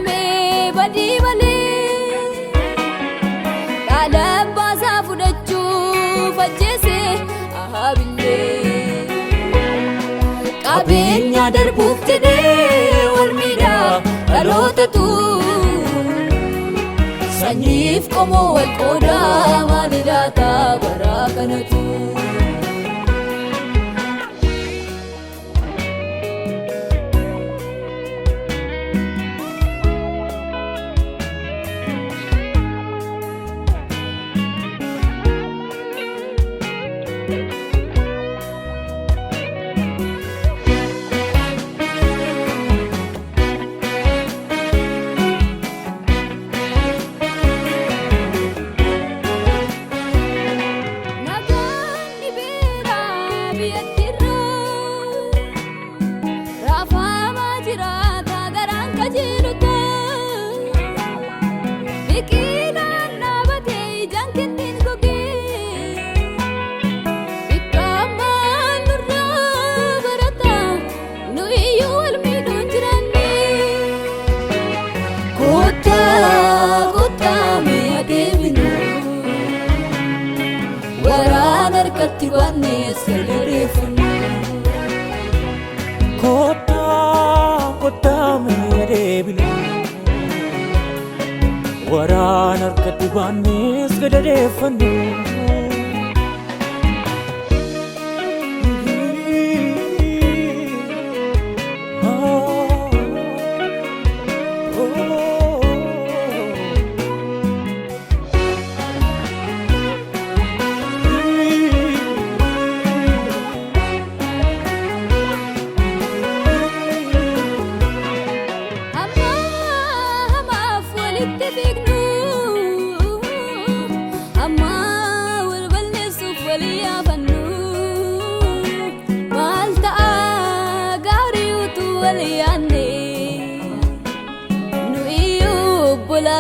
me badi male Kalam basa fudachu fajese ahabille Qabenya darbuf jede wal mida dalotatu Sanyif komo wal qoda malidata barakanatu Katibanes kelerefunu Kota merebinu Waranar katibanes kelerefunu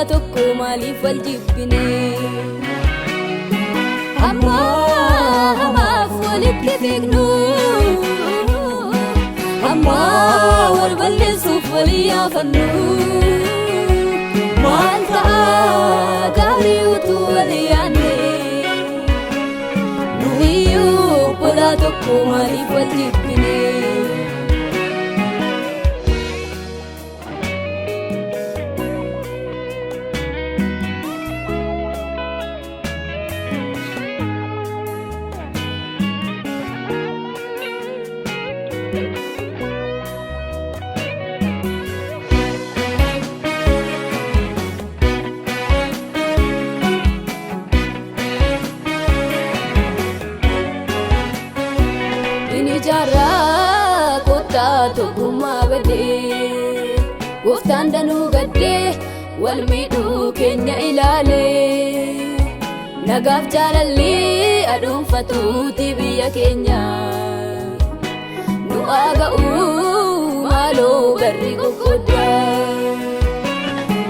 Tokko maaliif wal jibbine Ammaaf walitti fiignu Ammaa wal balleessuuf walii yaafannu Maal ta'a gaarii utuu wal yaanne Nuyiyyuu obbolaa tokko maaliif wal jibbine Jara kota toguma bade Goftaan danuu gadde wal miidhuu keenya ilaale Nagaaf jaalalli aduunfatuuti biyya keenya Nu aaga'uu maaloo garri qoqqooddaa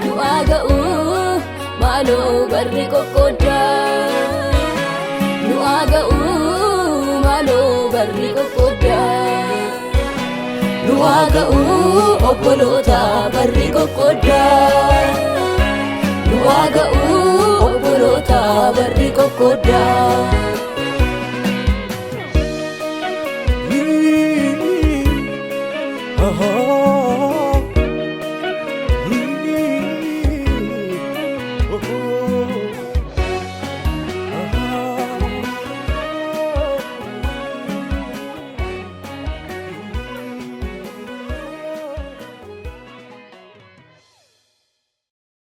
Nu aaga'uu maaloo garri qoqqooddaa Nu aaga'uu maaloo garri qoqqooddaa Nu aaga'uu obboloota garri qoqqooddaa